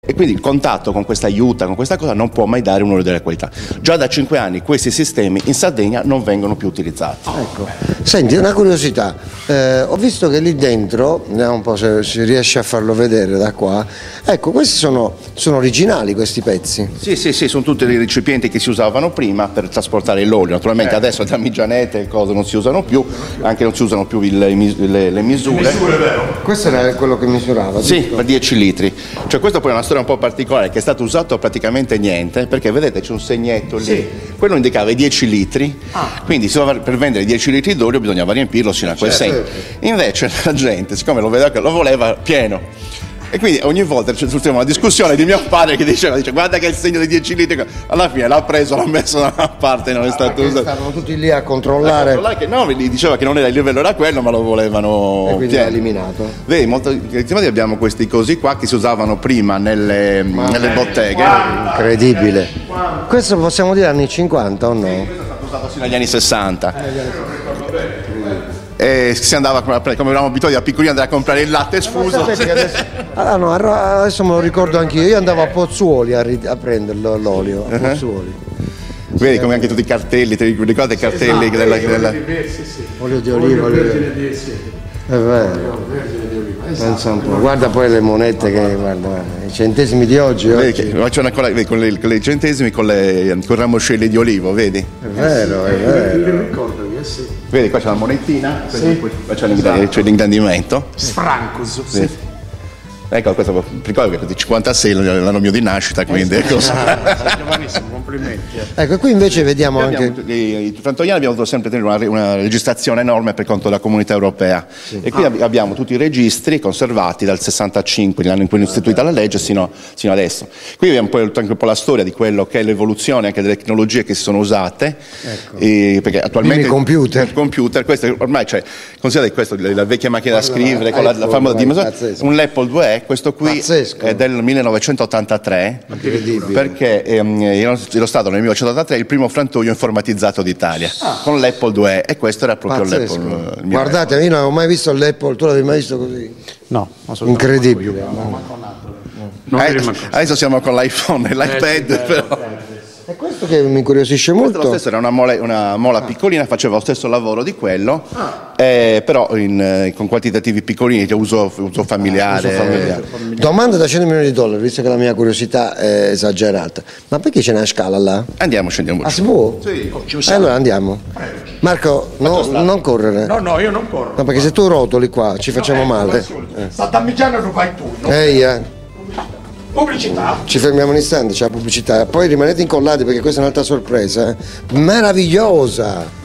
E quindi il contatto con questa aiuta, con questa cosa, non può mai dare un olio della qualità. Già da 5 anni questi sistemi in Sardegna non vengono più utilizzati. Ecco. Senti, una curiosità, ho visto che lì dentro, vediamo un po' se si riesce a farlo vedere da qua, ecco, questi sono originali questi pezzi? Sì, sono tutti dei recipienti che si usavano prima per trasportare l'olio. Naturalmente adesso le damigianette e cose non si usano più, anche non si usano più le misure. Questo era quello che misurava? Sì, giusto? per 10 litri. Cioè questo poi è una storia un po' particolare, che è stato usato praticamente niente, perché vedete c'è un segnetto lì, sì. Quello indicava i 10 litri, quindi per vendere 10 litri d'olio bisognava riempirlo sino a quel segno. Invece la gente, siccome lo vedeva che lo voleva pieno, e quindi ogni volta c'è una discussione di mio padre che dice guarda che è il segno dei 10 litri, alla fine l'ha preso, l'ha messo da una parte e non è stato usato. Stavano tutti lì a controllare. Che no, gli diceva che non era il livello, era quello, ma lo volevano. E quindi l'ha eliminato. Vedi, ultimamente abbiamo questi cosi qua che si usavano prima nelle botteghe. Incredibile. Questo possiamo dire anni 50 o no? Sì, questo è stato usato fino agli anni 60. E si andava come eravamo abituati a piccolini andare a comprare il latte sfuso. Adesso me lo ricordo anch'io, io andavo a Pozzuoli a prendere l'olio a Pozzuoli. Vedi come anche tutti i cartelli, ti ricordate i cartelli della... Olio di oliva, è vero. Pensa un po'. Guarda poi le monete guarda, i centesimi di oggi. C'è una colla con i centesimi con ramoscelli di olivo, vedi? È vero, è vero. Vedi, qua c'è la monetina, qua c'è l'ingrandimento. Sfrancos. Sì. Ecco, questo ricordo che è 56 l'anno mio di nascita, quindi Giovanissimo, complimenti. Ecco, qui invece vediamo anche i frantoniani abbiamo dovuto sempre tenere una registrazione enorme per conto della comunità europea, e qui abbiamo tutti i registri conservati dal 65, l'anno in cui è istituita la legge, sino adesso. Qui abbiamo poi anche un po' la storia di quello che è l'evoluzione anche delle tecnologie che si sono usate, perché attualmente il computer, questo ormai considerate questo la vecchia macchina da scrivere con la famosa dimensione, un Apple II. Questo qui è del 1983, perché ero stato nel 1983 il primo frantoio informatizzato d'Italia con l'Apple II, e questo era proprio l'Apple. Guardate, io non avevo mai visto l'Apple, tu l'avevi mai visto così? No, assolutamente. Incredibile. Adesso siamo con l'iPhone e l'iPad, però. E questo che mi incuriosisce molto. Lo stesso era una mola piccolina, faceva lo stesso lavoro di quello, però con quantitativi piccolini, cioè uso familiare. Domanda da 100 milioni di dollari, visto che la mia curiosità è esagerata. Ma perché c'è una scala là? Scendiamo. Ah, si può? Sì. Allora andiamo. Marco, non correre. No, io non corro. No, perché se tu rotoli qua ci facciamo male. Ma Damigiano lo fai tu. Pubblicità. Ci fermiamo un istante, c'è la pubblicità. Poi rimanete incollati perché questa è un'altra sorpresa. Meravigliosa!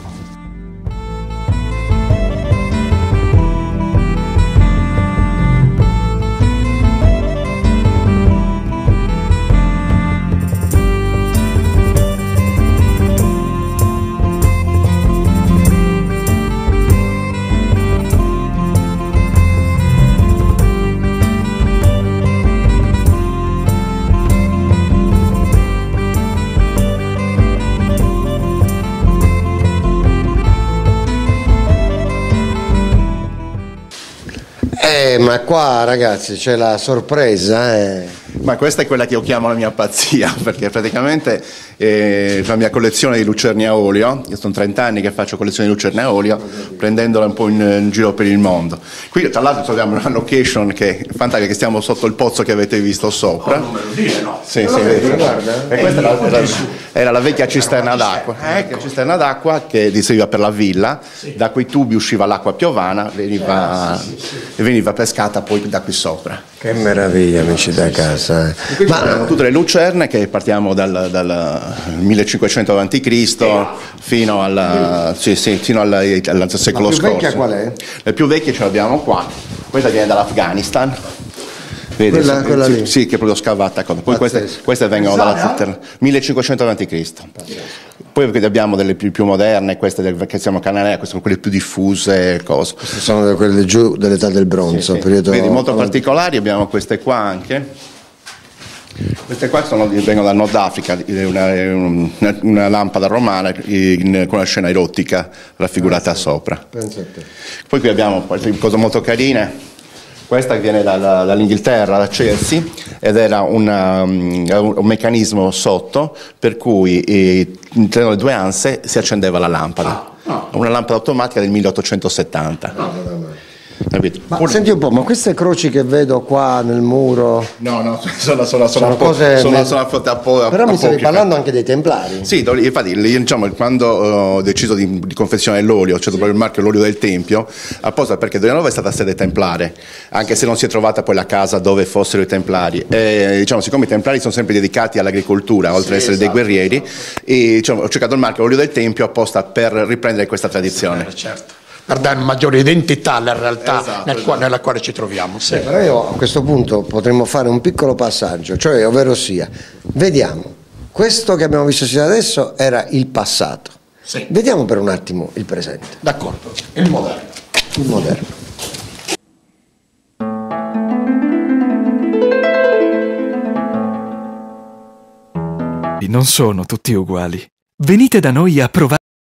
Ma qua ragazzi c'è la sorpresa. Ma questa è quella che io chiamo la mia pazzia, perché praticamente la mia collezione di lucerni a olio, io sono 30 anni che faccio collezione di lucerni a olio, prendendola un po' in giro per il mondo. Qui tra l'altro troviamo una location che è fantastica, che stiamo sotto il pozzo che avete visto sopra. Sì, guarda. E questa era la vecchia cisterna d'acqua. La cisterna d'acqua che serviva per la villa, da quei tubi usciva l'acqua piovana e veniva pescata poi da qui sopra. Che meraviglia, amici da casa. Ma tutte le lucerne che partiamo dal 1500 a.C. fino al secolo scorso. La più vecchia qual è? Le più vecchie ce l'abbiamo qua. Questa viene dall'Afghanistan. Vedi, quella lì? Sì, che è proprio scavata. Poi queste vengono dalla 1500 a.C. Poi abbiamo delle più moderne, queste che siamo canale, queste sono quelle più diffuse. Queste sono quelle giù dell'età del bronzo. Periodo... Vedi, molto particolari, abbiamo queste qua anche. Queste qua vengono dal Nord Africa, una lampada romana con una scena erotica raffigurata sopra. Pensa a te. Poi qui abbiamo cose molto carine. Questa viene dall'Inghilterra, da Chelsea, ed era un meccanismo sotto per cui tra le due anse si accendeva la lampada. Una lampada automatica del 1870. Capito? Ma senti un po', ma queste croci che vedo qua nel muro... No, sono cose... Però mi stavi parlando anche dei templari. Sì, infatti diciamo, quando ho deciso di confezionare l'olio, cioè proprio il marchio l'olio del Tempio, apposta perché Dorianova è stata sede templare, anche se non si è trovata poi la casa dove fossero i templari. E, diciamo, siccome i templari sono sempre dedicati all'agricoltura, oltre ad essere dei guerrieri, e, diciamo, ho cercato il marchio l'olio del Tempio apposta per riprendere questa tradizione. Certo. Per dare maggiore identità alla realtà nella quale ci troviamo. Sì. Però io a questo punto potremmo fare un piccolo passaggio, cioè ovvero sia, vediamo, questo che abbiamo visto sino adesso era il passato, Sì. Vediamo per un attimo il presente. D'accordo, il moderno. Il moderno. Non sono tutti uguali. Venite da noi a provare.